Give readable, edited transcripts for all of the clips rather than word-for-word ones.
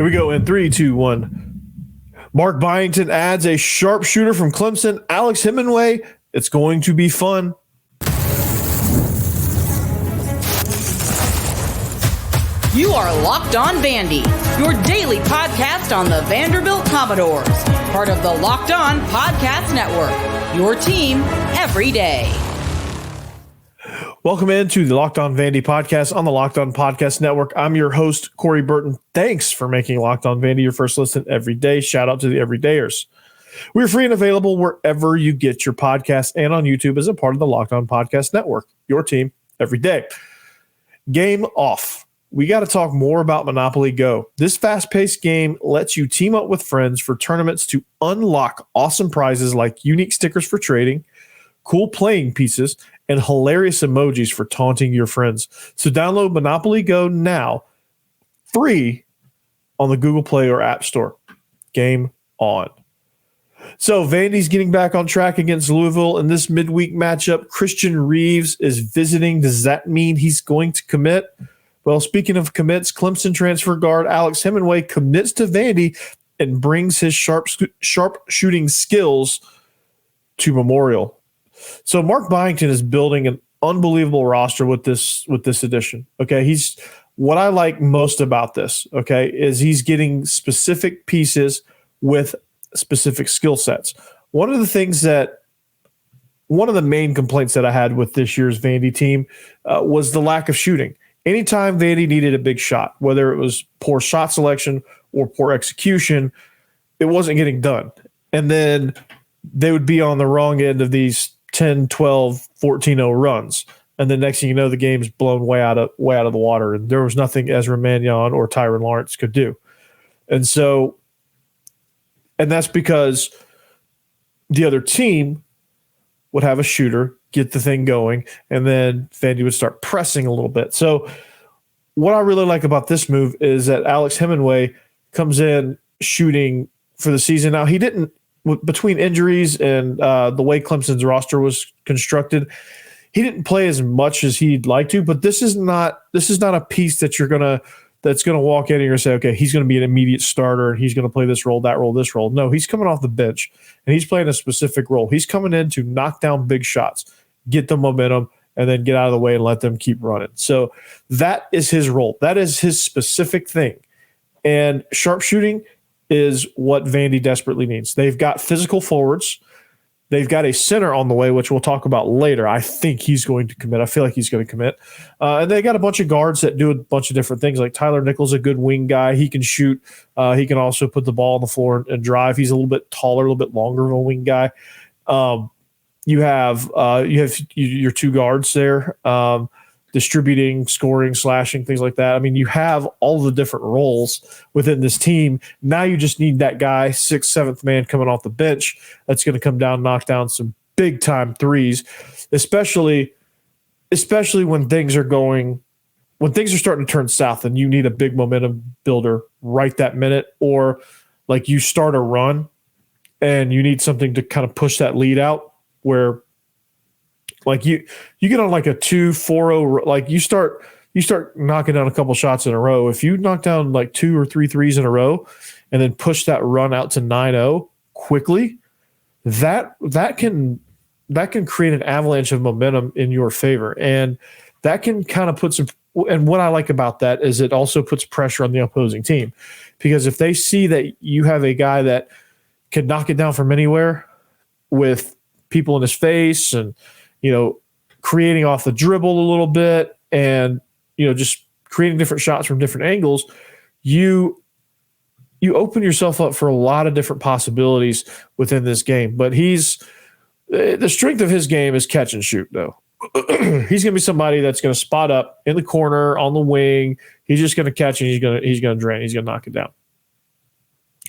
Here we go in 3, 2, 1. Mark Byington adds a sharpshooter from Clemson, Alex Hemenway. It's going to be fun. You are Locked On Vandy, your daily podcast on the Vanderbilt Commodores, part of the Locked On Podcast Network, your team every day. Welcome into the Locked On Vandy podcast on the Locked On Podcast Network. I'm your host, Corey Burton. Thanks for making Locked On Vandy your first listen every day. Shout out to the everydayers. We're free and available wherever you get your podcasts and on YouTube as a part of the Locked On Podcast Network, your team every day. Game off. We got to talk more about Monopoly Go. This fast-paced game lets you team up with friends for tournaments to unlock awesome prizes like unique stickers for trading, cool playing pieces, and hilarious emojis for taunting your friends. So download Monopoly Go now, free on the Google Play or App Store. Game on. So Vandy's getting back on track against Louisville in this midweek matchup. Christian Reeves is visiting. Does that mean he's going to commit? Well, speaking of commits, Clemson transfer guard Alex Hemenway commits to Vandy and brings his sharp shooting skills to Memorial. So Mark Byington is building an unbelievable roster with this addition. Okay, he's what I like most about this. Okay, is he's getting specific pieces with specific skill sets. One of the main complaints that I had with this year's Vandy team was the lack of shooting. Anytime Vandy needed a big shot, whether it was poor shot selection or poor execution, it wasn't getting done. And then they would be on the wrong end of these 10, 12, 14-0 runs. And the next thing you know, the game's blown way out of the water. And there was nothing Ezra Mannion or Tyron Lawrence could do. And that's because the other team would have a shooter, get the thing going, and then Vandy would start pressing a little bit. So what I really like about this move is that Alex Hemenway comes in shooting for the season. Now, he didn't, between injuries and the way Clemson's roster was constructed, he didn't play as much as he'd like to, but this is not a piece that that's gonna walk in and you're gonna say, okay, he's gonna be an immediate starter and he's gonna play this role, that role, this role. No, he's coming off the bench and he's playing a specific role. He's coming in to knock down big shots, get the momentum, and then get out of the way and let them keep running. So that is his role. That is his specific thing. And sharpshooting is what Vandy desperately needs. They've got physical forwards. They've got a center on the way, which we'll talk about later. I think he's going to commit. I feel like he's going to commit. And they got a bunch of guards that do a bunch of different things. Like Tyler Nichols, a good wing guy. He can shoot. He can also put the ball on the floor and drive. He's a little bit taller, a little bit longer of a wing guy. You have your two guards there, distributing, scoring, slashing, things like that. I mean, you have all the different roles within this team. Now you just need that guy, 6th, 7th man coming off the bench that's going to come down, knock down some big time threes, especially when things are starting to turn south and you need a big momentum builder right that minute, or like you start a run and you need something to kind of push that lead out, where like you get on like a 2-4-0, like you start knocking down a couple shots in a row. If you knock down like 2 or 3 threes in a row and then push that run out to 9-0 quickly, that can create an avalanche of momentum in your favor. And that can kind of put some, and what I like about that is it also puts pressure on the opposing team, because if they see that you have a guy that can knock it down from anywhere with people in his face and, creating off the dribble a little bit and, just creating different shots from different angles, you open yourself up for a lot of different possibilities within this game. But the strength of his game is catch and shoot, though. He's going to be somebody that's going to spot up in the corner, on the wing. He's just going to catch and he's going to drain. He's going to knock it down.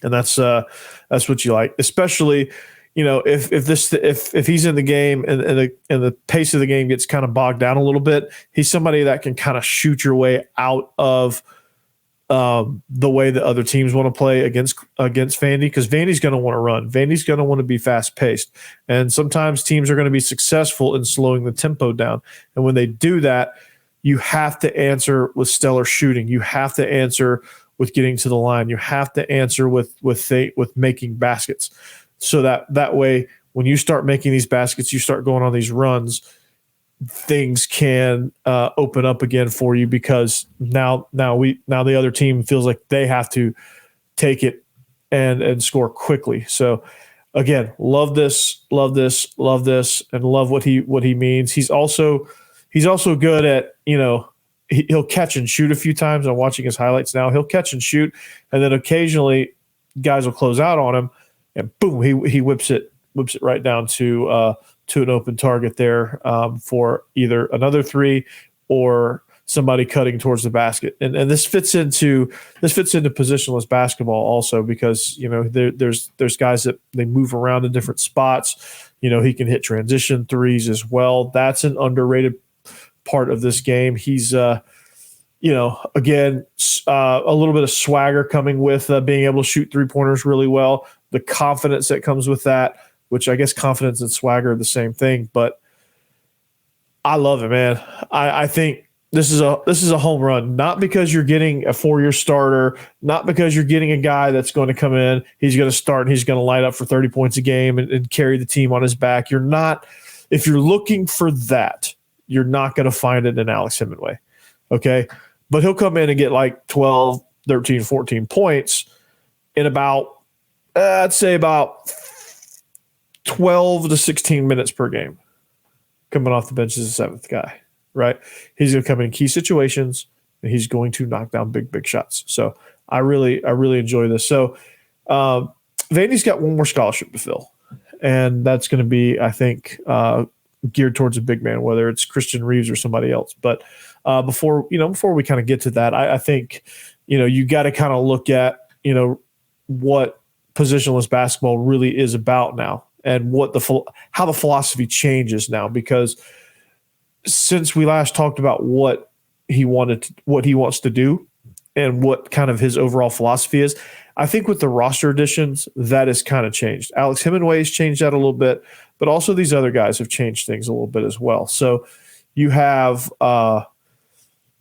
And that's what you like, especially if he's in the game and the pace of the game gets kind of bogged down a little bit, he's somebody that can kind of shoot your way out of the way that other teams want to play against Vandy, because Vandy's going to want to run. Vandy's going to want to be fast paced, and sometimes teams are going to be successful in slowing the tempo down. And when they do that, you have to answer with stellar shooting. You have to answer with getting to the line. You have to answer with making baskets, so that way when you start making these baskets, you start going on these runs, things can open up again for you, because now the other team feels like they have to take it and score quickly. So again, love this, and love what he means. He's also good at, he'll catch and shoot a few times. I'm watching his highlights now. He'll catch and shoot, and then occasionally guys will close out on him, and boom, he whips it right down to an open target there for either another three or somebody cutting towards the basket. And this fits into positionless basketball also, because there's guys that they move around in different spots. He can hit transition threes as well. That's an underrated part of this game. He's again, a little bit of swagger coming with being able to shoot 3-pointers really well. The confidence that comes with that, which I guess confidence and swagger are the same thing, but I love it, man. I think this is a home run, not because you're getting a 4-year starter, not because you're getting a guy that's going to come in, he's going to start and he's going to light up for 30 points a game and carry the team on his back. If you're looking for that, you're not going to find it in Alex Hemenway. Okay. But he'll come in and get like 12, 13, 14 points in about, I'd say about 12 to 16 minutes per game. Coming off the bench as a 7th guy, right? He's going to come in key situations and he's going to knock down big shots. So I really enjoy this. So Vandy's got one more scholarship to fill, and that's going to be, I think, geared towards a big man, whether it's Christian Reeves or somebody else. But before we kind of get to that, I think, you got to kind of look at, what positionless basketball really is about now, and how the philosophy changes now, because since we last talked about what he wants to do and what kind of his overall philosophy is, I think with the roster additions, that has kind of changed. Alex Hemenway has changed that a little bit, but also these other guys have changed things a little bit as well. So you have,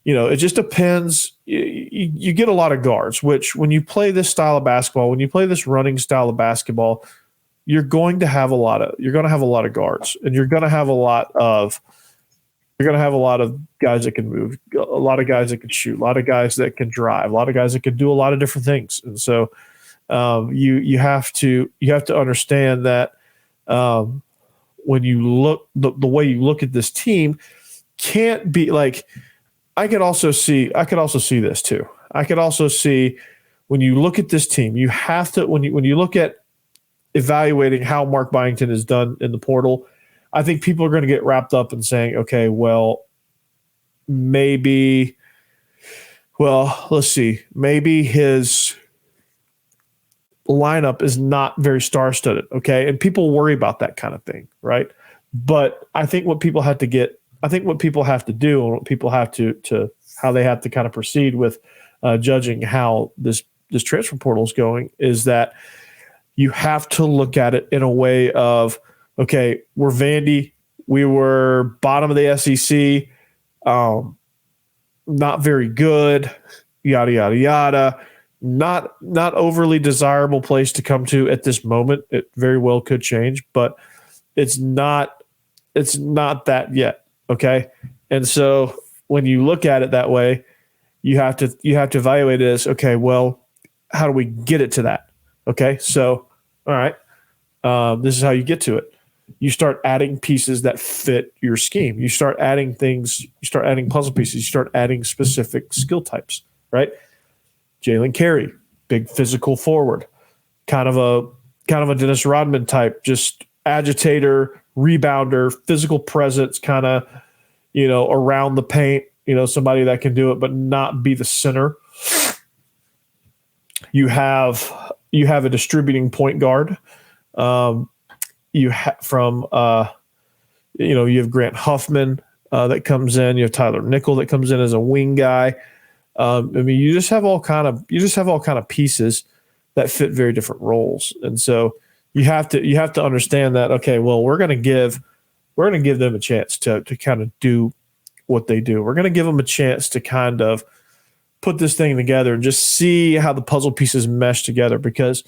it just depends. You get a lot of guards, which when you play this style of basketball, when you play this running style of basketball, you're going to have a lot of guards, and you're going to have a lot of guys that can move, a lot of guys that can shoot, a lot of guys that can drive, a lot of guys that can do a lot of different things. And so you have to understand that when you look, the way you look at this team can't be like, I could also see this too. I could also see when you look at this team, you have to, when you look at evaluating how Mark Byington has done in the portal, I think people are going to get wrapped up in saying, okay, well, let's see, maybe his lineup is not very star-studded, okay? And people worry about that kind of thing, right? But I think what people have to do, and what people have to how they have to kind of proceed with judging how this transfer portal is going, is that you have to look at it in a way of, okay, we're Vandy. We were bottom of the SEC, not very good, yada, yada, yada. Not overly desirable place to come to at this moment. It very well could change, but it's not that yet, okay? And so when you look at it that way, you have to evaluate it as, okay, well, how do we get it to that? Okay, so, all right, this is how you get to it. You start adding pieces that fit your scheme. You start adding things. You start adding puzzle pieces. You start adding specific skill types, right? Jalen Carey, big physical forward, kind of a Dennis Rodman type, just agitator, rebounder, physical presence, kind of, around the paint, somebody that can do it but not be the center. You have a distributing point guard. You have you have Grant Huffman that comes in. You have Tyler Nickel that comes in as a wing guy. You just have all kind of pieces that fit very different roles, and so you have to understand that. Okay, well, we're going to give them a chance to kind of do what they do. We're going to give them a chance to kind of put this thing together and just see how the puzzle pieces mesh together. Because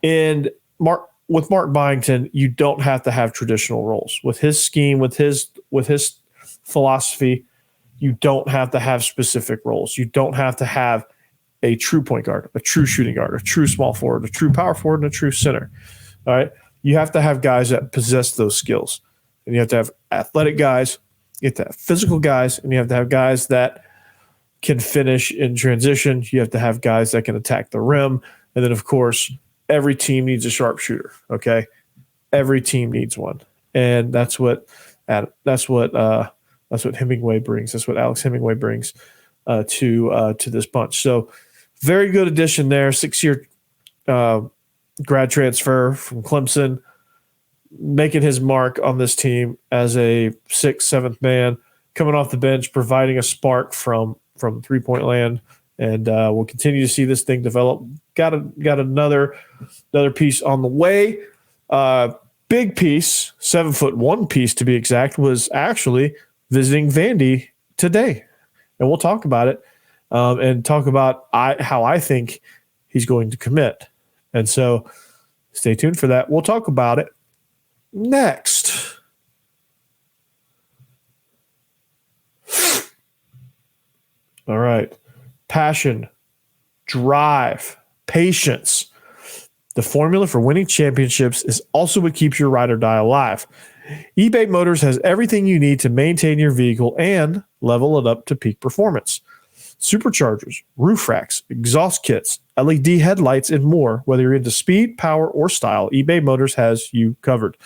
with Mark Byington, you don't have to have traditional roles. With his scheme, with his philosophy, you don't have to have specific roles. You don't have to have a true point guard, a true shooting guard, a true small forward, a true power forward, and a true center. All right. You have to have guys that possess those skills. And you have to have athletic guys, you have to have physical guys, and you have to have guys that can finish in transition. You have to have guys that can attack the rim. And then, of course, every team needs a sharpshooter. Okay. Every team needs one. And that's what Hemingway brings. That's what Alex Hemenway brings to this bunch. So very good addition there. 6-year grad transfer from Clemson, making his mark on this team as a 6th, 7th man, coming off the bench, providing a spark from three-point land. And we'll continue to see this thing develop. Got another piece on the way. Big piece, 7'1" piece to be exact, was actually visiting Vandy today. And we'll talk about it and talk about how I think he's going to commit. And so stay tuned for that. We'll talk about it next. All right. Passion, drive, patience. The formula for winning championships is also what keeps your ride or die alive. eBay Motors has everything you need to maintain your vehicle and level it up to peak performance. Superchargers, roof racks, exhaust kits, LED headlights, and more. Whether you're into speed, power, or style, eBay Motors has you covered.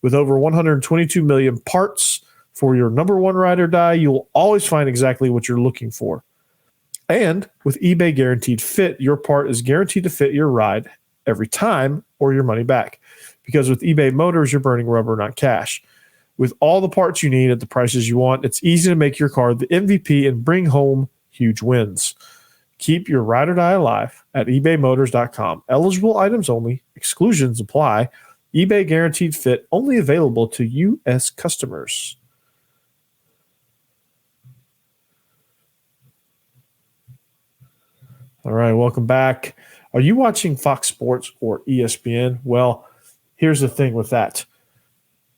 With over 122 million parts for your number one ride or die, you'll always find exactly what you're looking for. And with eBay Guaranteed Fit, your part is guaranteed to fit your ride every time or your money back. Because with eBay Motors, you're burning rubber, not cash. With all the parts you need at the prices you want, it's easy to make your car the MVP and bring home huge wins. Keep your ride or die alive at ebaymotors.com. Eligible items only. Exclusions apply. eBay Guaranteed Fit only available to U.S. customers. All right, welcome back. Are you watching Fox Sports or ESPN? Well, here's the thing with that.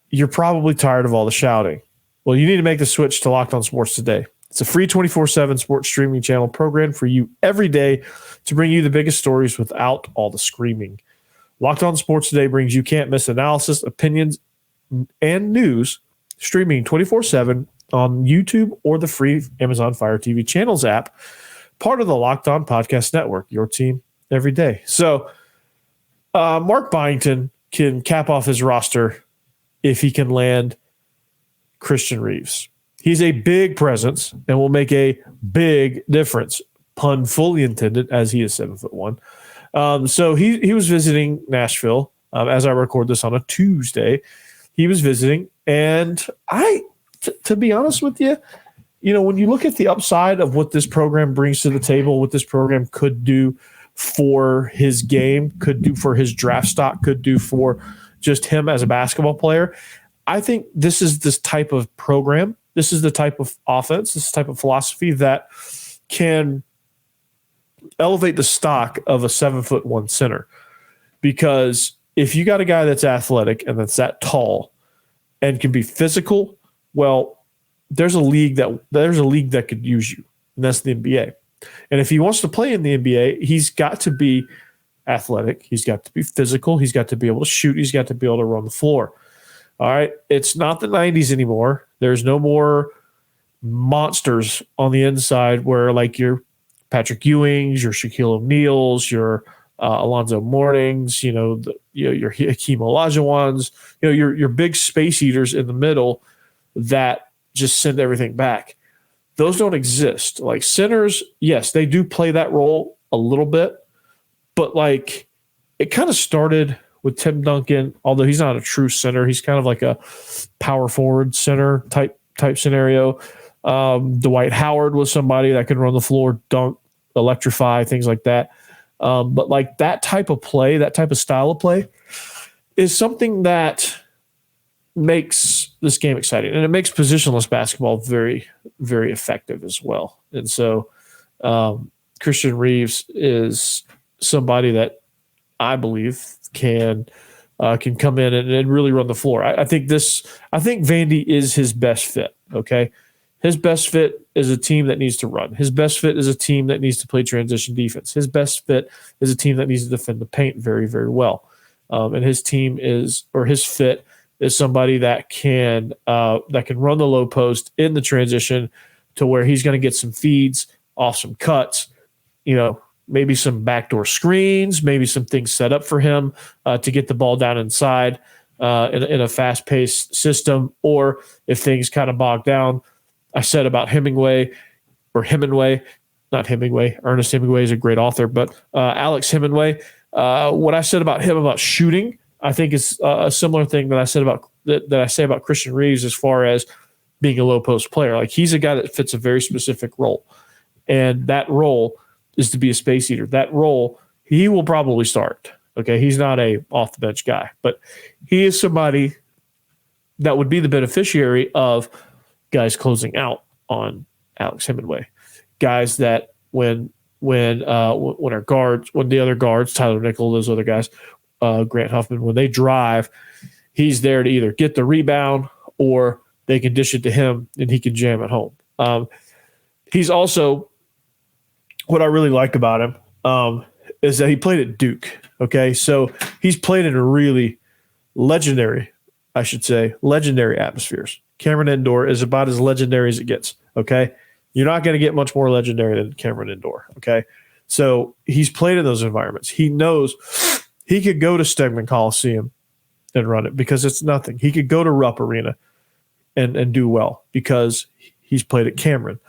You're probably tired of all the shouting. Well, you need to make the switch to Locked On Sports today. It's a free 24/7 sports streaming channel programmed for you every day to bring you the biggest stories without all the screaming. Locked On Sports Today brings you can't-miss analysis, opinions, and news streaming 24/7 on YouTube or the free Amazon Fire TV Channels app, part of the Locked On Podcast Network, your team every day. So Mark Byington can cap off his roster if he can land Christian Reeves. He's a big presence and will make a big difference, pun fully intended, as he is 7'1". So he was visiting Nashville as I record this on a Tuesday. He was visiting, and to be honest with you, when you look at the upside of what this program brings to the table, what this program could do for his game, could do for his draft stock, could do for just him as a basketball player, I think this is this type of program. This is the type of offense, this type of philosophy that can elevate the stock of a 7'1" center. Because if you got a guy that's athletic and that's that tall and can be physical, well, there's a league that could use you, and that's the NBA. And if he wants to play in the NBA, he's got to be athletic, he's got to be physical, he's got to be able to shoot, he's got to be able to run the floor. All right, it's not the 90s anymore. There's no more monsters on the inside where like your Patrick Ewings, your Shaquille O'Neals, your Alonzo Mournings, your Hakeem Olajuwons, your big space eaters in the middle that just send everything back. Those don't exist. Like centers, yes, they do play that role a little bit, but like it kind of started with Tim Duncan, although he's not a true center. He's kind of like a power forward center type scenario. Dwight Howard was somebody that could run the floor, dunk, electrify, things like that. But like that type of play, that type of style of play is something that makes this game exciting. And it makes positionless basketball very, very effective as well. And so Christian Reeves is somebody that I believe can come in and really run the floor. I think Vandy is his best fit. Okay. His best fit is a team that needs to run. His best fit is a team that needs to play transition defense. His best fit is a team that needs to defend the paint very, very well. And his fit is somebody that can run the low post in the transition to where he's going to get some feeds off some cuts, maybe some backdoor screens, maybe some things set up for him to get the ball down inside in a fast-paced system. Or if things kind of bog down, I said about Hemenway, not Hemingway. Ernest Hemingway is a great author, but Alex Hemenway. What I said about him about shooting, I think is a similar thing that I said that I say about Christian Reeves as far as being a low post player. Like, he's a guy that fits a very specific role, and that role is to be a space eater. That role, he will probably start. Okay, he's not a off the bench guy, but he is somebody that would be the beneficiary of guys closing out on Alex Hemenway, guys that when our guards, when the other guards, Tyler Nickel, those other guys, Grant Huffman, when they drive, he's there to either get the rebound or they can dish it to him and he can jam at home. He's also, what I really like about him is that he played at Duke. Okay, so he's played in a really legendary atmospheres. Cameron Indoor is about as legendary as it gets. Okay, you're not going to get much more legendary than Cameron Indoor. Okay, so he's played in those environments. He knows he could go to Stegman Coliseum and run it because it's nothing. He could go to Rupp Arena and do well because he's played at Cameron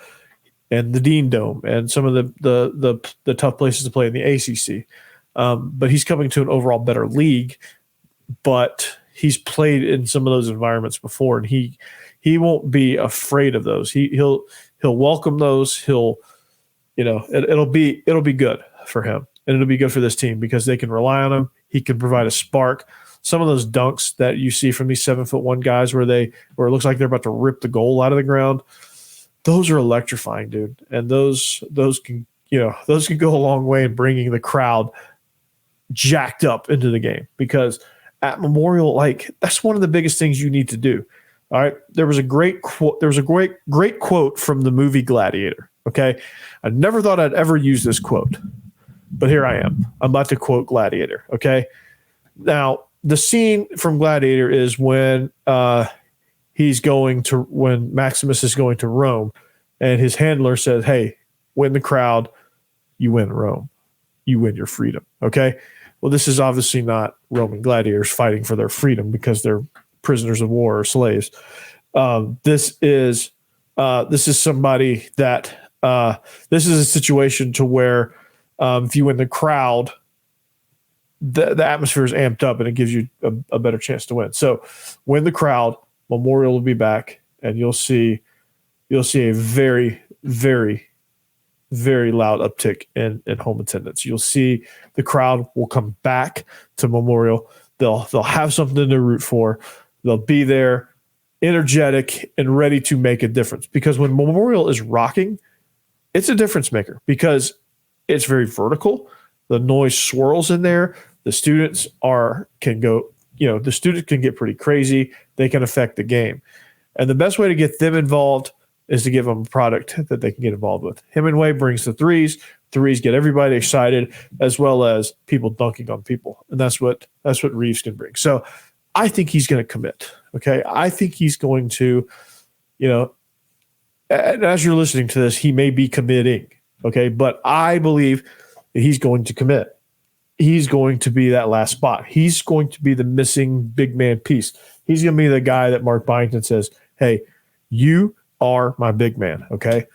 and the Dean Dome and some of the tough places to play in the ACC. But he's coming to an overall better league, but he's played in some of those environments before, and he won't be afraid of those. He'll welcome those. It'll be good for him, and it'll be good for this team because they can rely on him. He can provide a spark. Some of those dunks that you see from these 7'1" guys where it looks like they're about to rip the goal out of the ground, those are electrifying, dude. And those can go a long way in bringing the crowd jacked up into the game, because at Memorial, that's one of the biggest things you need to do. All right. There was a great quote from the movie Gladiator. Okay. I never thought I'd ever use this quote, but here I am. I'm about to quote Gladiator. Okay. Now, the scene from Gladiator is when Maximus is going to Rome, and his handler says, "Hey, win the crowd, you win Rome, you win your freedom." Okay. Well, this is obviously not Roman gladiators fighting for their freedom because they're prisoners of war or slaves. This is somebody that this is a situation to where if you win the crowd, the atmosphere is amped up and it gives you a better chance to win. So win the crowd, Memorial will be back, and you'll see a very, very, very loud uptick in home attendance. You'll see the crowd will come back to Memorial. They'll have something to root for. They'll be there, energetic and ready to make a difference. Because when Memorial is rocking, it's a difference maker because it's very vertical. The noise swirls in there. The students can get pretty crazy. They can affect the game. And the best way to get them involved is to give them a product that they can get involved with. Hemenway brings the threes. Threes get everybody excited, as well as people dunking on people. And that's what Reeves can bring. So I think he's going to commit. Okay. I think he's going to, and as you're listening to this, he may be committing. Okay. But I believe that he's going to commit. He's going to be that last spot. He's going to be the missing big man piece. He's going to be the guy that Mark Byington says, "Hey, you are my big man, okay?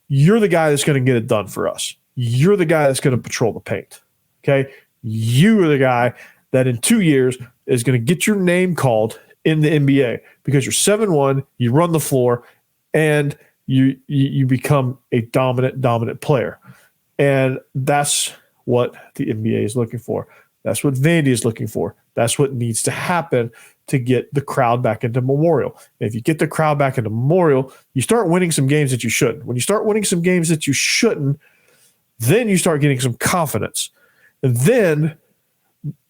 You're the guy that's going to get it done for us. You're the guy that's going to patrol the paint, okay? You are the guy that in 2 years is going to get your name called in the NBA because you're 7'1", you run the floor, and you become a dominant player." And that's what the NBA is looking for. That's what Vandy is looking for. That's what needs to happen to get the crowd back into Memorial. And if you get the crowd back into Memorial, you start winning some games that you shouldn't. When you start winning some games that you shouldn't, Then you start getting some confidence. And then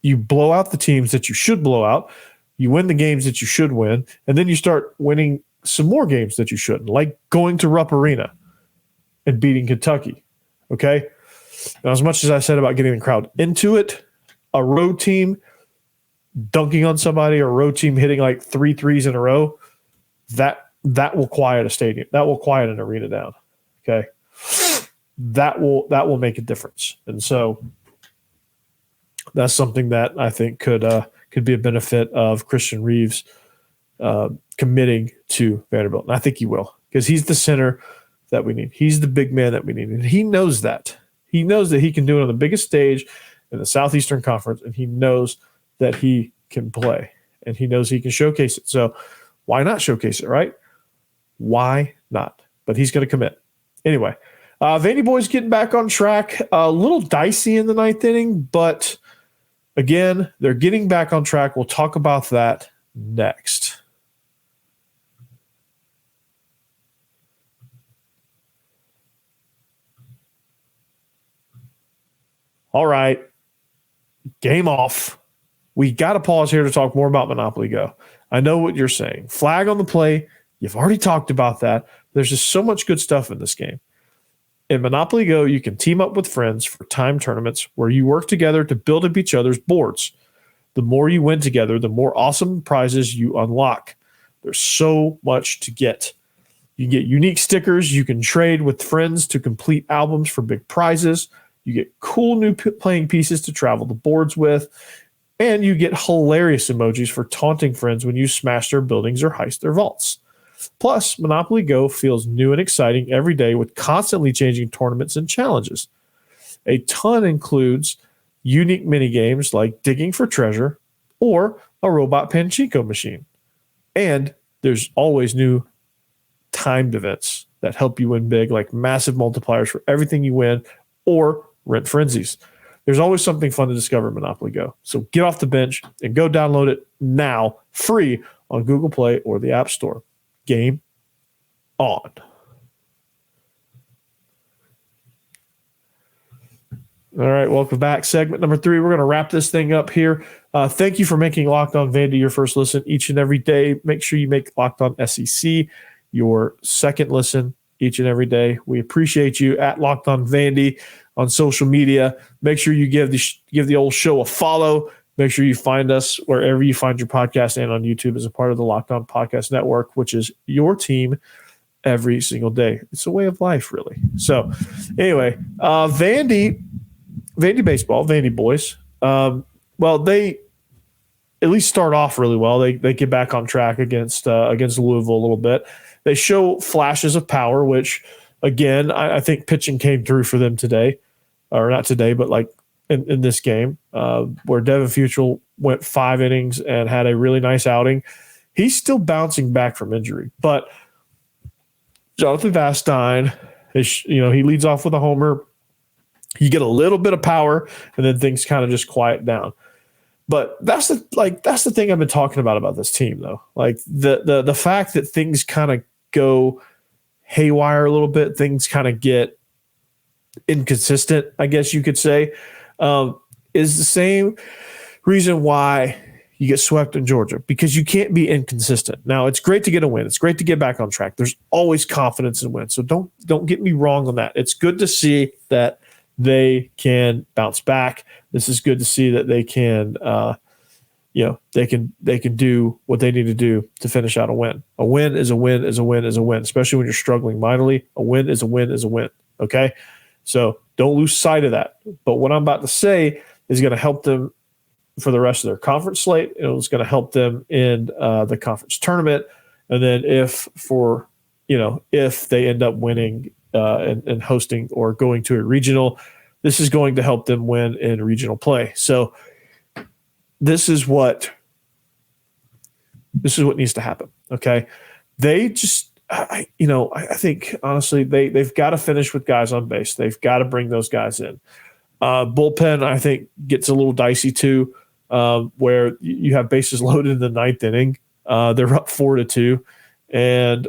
you blow out the teams that you should blow out. You win the games that you should win. And then you start winning some more games that you shouldn't, like going to Rupp Arena and beating Kentucky. Okay? Now, as much as I said about getting the crowd into it, a road team dunking on somebody or a road team hitting like 3 threes in a row, that will quiet a stadium. That will quiet an arena down. Okay? That will make a difference. And so that's something that I think could be a benefit of Christian Reeves committing to Vanderbilt. And I think he will, because he's the center that we need. He's the big man that we need. And he knows that. He knows that he can do it on the biggest stage in the Southeastern Conference, and he knows that he can play, and he knows he can showcase it. So why not showcase it, right? Why not? But he's going to commit. Anyway, Vandyboys getting back on track. A little dicey in the ninth inning, but again, they're getting back on track. We'll talk about that next. All right. Game off. We got to pause here to talk more about Monopoly Go. I know what you're saying. Flag on the play. You've already talked about that. There's just so much good stuff in this game. In Monopoly Go, you can team up with friends for time tournaments where you work together to build up each other's boards. The more you win together, the more awesome prizes you unlock. There's so much to get. You get unique stickers. You can trade with friends to complete albums for big prizes. You get cool new playing pieces to travel the boards with. And you get hilarious emojis for taunting friends when you smash their buildings or heist their vaults. Plus, Monopoly Go feels new and exciting every day with constantly changing tournaments and challenges. A ton includes unique mini games like digging for treasure or a robot Pachinko machine. And there's always new timed events that help you win big, like massive multipliers for everything you win or rent frenzies. There's always something fun to discover in Monopoly Go. So get off the bench and go download it now, free on Google Play or the App Store. Game on. All right, welcome back. Segment number 3. We're going to wrap this thing up here. Thank you for making Locked On Vandy your first listen each and every day. Make sure you make Locked On SEC your second listen each and every day. We appreciate you at Locked On Vandy on social media. Make sure you give the old show a follow. Make sure you find us wherever you find your podcast and on YouTube as a part of the Locked On Podcast Network, which is your team every single day. It's a way of life, really. So anyway, Vandy baseball, Vandyboys. Well, they at least start off really well. They get back on track against Louisville a little bit. They show flashes of power, which, again, I think pitching came through for them today. Or not today, but like in this game, where Devin Futrell went 5 innings and had a really nice outing. He's still bouncing back from injury. But Jonathan Vastine, he leads off with a homer. You get a little bit of power, and then things kind of just quiet down. But that's the thing I've been talking about this team, though. Like the fact that things kind of go haywire a little bit, things kind of get inconsistent, I guess you could say, is the same reason why you get swept in Georgia, because you can't be inconsistent. Now, it's great to get a win. It's great to get back on track. There's always confidence in wins. So don't get me wrong on that. It's good to see that they can bounce back. This is good to see that they can, they can do what they need to do to finish out a win. A win is a win is a win is a win, especially when you're struggling minorly. A win is a win is a win. Okay, so don't lose sight of that. But what I'm about to say is going to help them for the rest of their conference slate. It's going to help them in the conference tournament, and then if they end up winning and hosting or going to a regional, this is going to help them win in regional play. So this is what needs to happen. Okay. They just, I think honestly, they've got to finish with guys on base. They've got to bring those guys in. Bullpen, I think, gets a little dicey too, where you have bases loaded in the 9th inning. They're up 4-2, and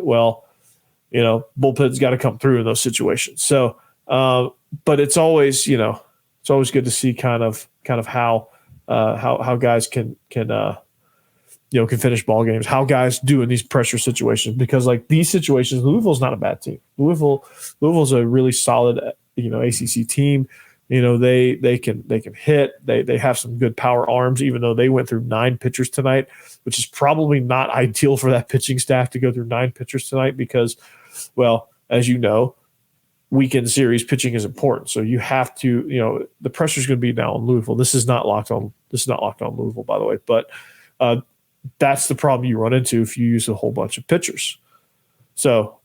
bullpen's got to come through in those situations. So But it's always, it's always good to see kind of how guys can finish ball games, how guys do in these pressure situations, because like these situations, Louisville's not a bad team. Louisville's a really solid, ACC team. They can hit. They have some good power arms, even though they went through 9 pitchers tonight, which is probably not ideal for that pitching staff to go through 9 pitchers tonight because, well, as you know, weekend series pitching is important. So you have to, the pressure's going to be now on Louisville. This is not locked on Louisville, by the way, but that's the problem you run into if you use a whole bunch of pitchers. So,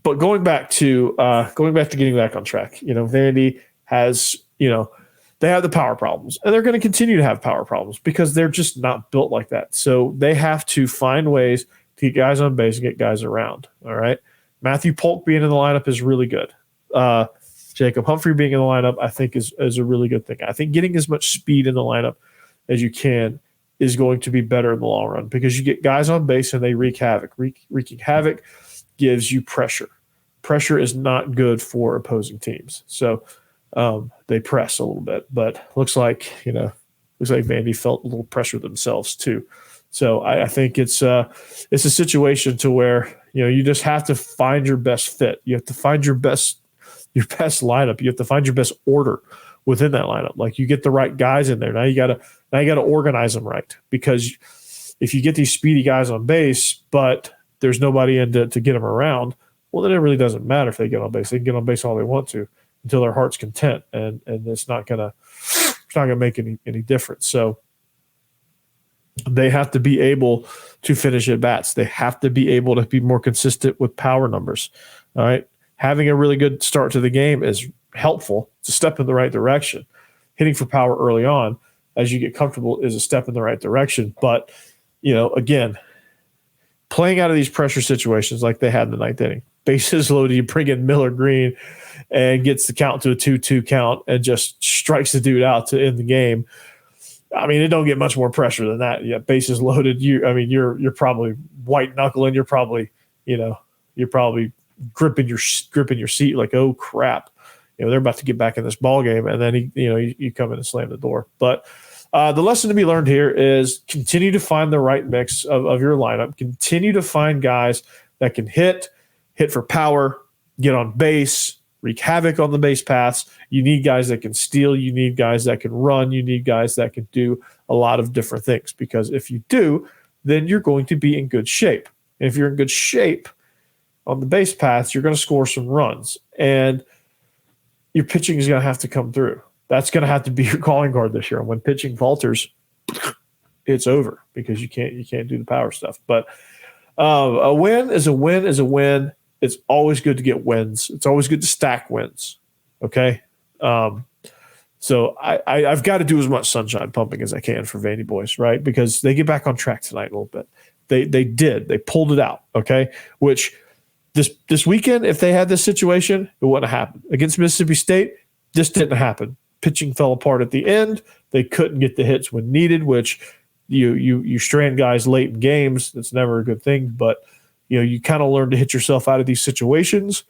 but going back to getting back on track, Vandy has, they have the power problems, and they're going to continue to have power problems because they're just not built like that. So they have to find ways to get guys on base and get guys around. All right. Matthew Polk being in the lineup is really good. Jacob Humphrey being in the lineup, I think is a really good thing. I think getting as much speed in the lineup as you can is going to be better in the long run because you get guys on base and they wreak havoc. Wreaking havoc gives you pressure. Pressure is not good for opposing teams. So they press a little bit, but looks like Vandy felt a little pressure themselves too. So I think it's a situation to where, you just have to find your best fit. You have to find your best lineup. You have to find your best order within that lineup. Like you get the right guys in there. Now you gotta organize them right, because if you get these speedy guys on base, but there's nobody in to get them around, well, then it really doesn't matter if they get on base. They can get on base all they want to until their heart's content, and it's not gonna make any difference. So they have to be able to finish at bats. They have to be able to be more consistent with power numbers. All right. Having a really good start to the game is helpful. It's a step in the right direction. Hitting for power early on as you get comfortable is a step in the right direction. But, again, playing out of these pressure situations like they had in the 9th inning, bases loaded, you bring in Miller Green and gets the count to a 2-2 count and just strikes the dude out to end the game. I mean, it don't get much more pressure than that. Yeah, bases loaded. You're probably white knuckling. You're probably gripping your seat like, oh crap, they're about to get back in this ball game, and then you come in and slam the door. But the lesson to be learned here is continue to find the right mix of your lineup. Continue to find guys that can hit for power, get on base, wreak havoc on the base paths. You need guys that can steal. You need guys that can run. You need guys that can do a lot of different things, because if you do, then you're going to be in good shape. And if you're in good shape on the base paths, you're going to score some runs, and your pitching is going to have to come through. That's going to have to be your calling card this year. And when pitching falters, it's over because you can't do the power stuff. But a win is a win is a win. It's always good to get wins. It's always good to stack wins. Okay. So I've got to do as much sunshine pumping as I can for Vandyboys, right? Because they get back on track tonight a little bit. They did. They pulled it out. Okay. Which this weekend, if they had this situation, it wouldn't have happened. Against Mississippi State, this didn't happen. Pitching fell apart at the end. They couldn't get the hits when needed, which you strand guys late in games. That's never a good thing, but you kind of learn to hit yourself out of these situations,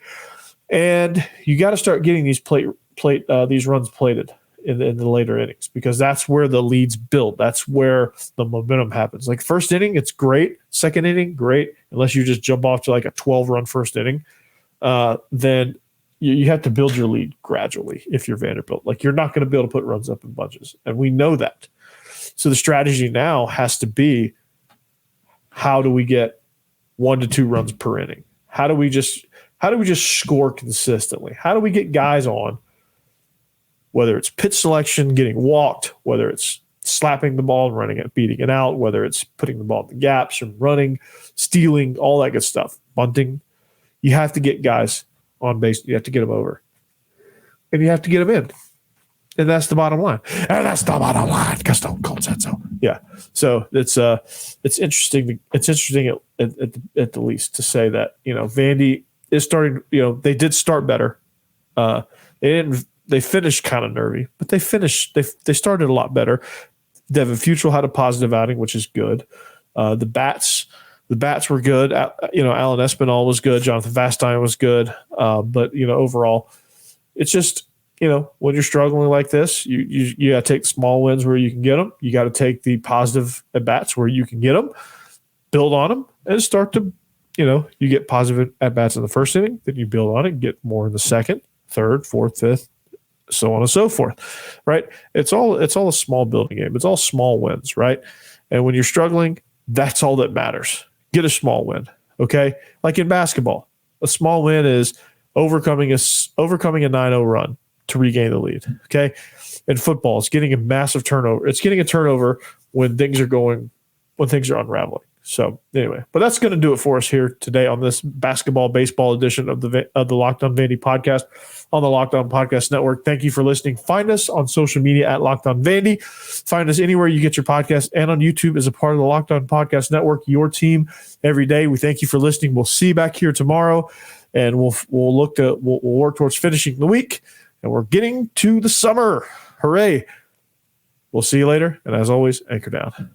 and you got to start getting these these runs plated in the later innings, because that's where the leads build. That's where the momentum happens. Like first inning, it's great. Second inning, great. Unless you just jump off to like a 12-run first inning, then you have to build your lead gradually. If you're Vanderbilt, like you're not going to be able to put runs up in bunches, and we know that. So the strategy now has to be, how do we get 1 to 2 runs per inning? How do we just score consistently? How do we get guys on, whether it's pitch selection, getting walked, whether it's slapping the ball and running it, beating it out, whether it's putting the ball in the gaps and running, stealing, all that good stuff, bunting. You have to get guys on base. You have to get them over, and you have to get them in. And that's the bottom line. And that's the bottom line, because Stone Cold said so. Yeah. So it's interesting. It's interesting at the least to say that Vandy is starting. They did start better. They finished kind of nervy, but they finished. They started a lot better. Devin Futrell had a positive outing, which is good. The bats The bats were good. Alan Espinal was good. Jonathan Vastine was good. But overall, it's just, when you're struggling like this, you got to take the small wins where you can get them. You got to take the positive at bats where you can get them, build on them, and start to, you get positive at bats in the first inning, then you build on it, get more in the second, third, fourth, fifth, so on and so forth, right? It's all a small building game. It's all small wins, right? And when you're struggling, that's all that matters. Get a small win, okay? Like in basketball, a small win is overcoming a 9-0 run to regain the lead, okay? In football, it's getting a massive turnover. It's getting a turnover when things are unraveling. So anyway, but that's going to do it for us here today on this basketball baseball edition of the Locked On Vandy podcast on the Locked On Podcast Network. Thank you for listening. Find us on social media at Locked On Vandy. Find us anywhere you get your podcast and on YouTube as a part of the Locked On Podcast Network, your team every day. We thank you for listening. We'll see you back here tomorrow, and we'll work towards finishing the week, and we're getting to the summer. Hooray. We'll see you later. And as always, anchor down.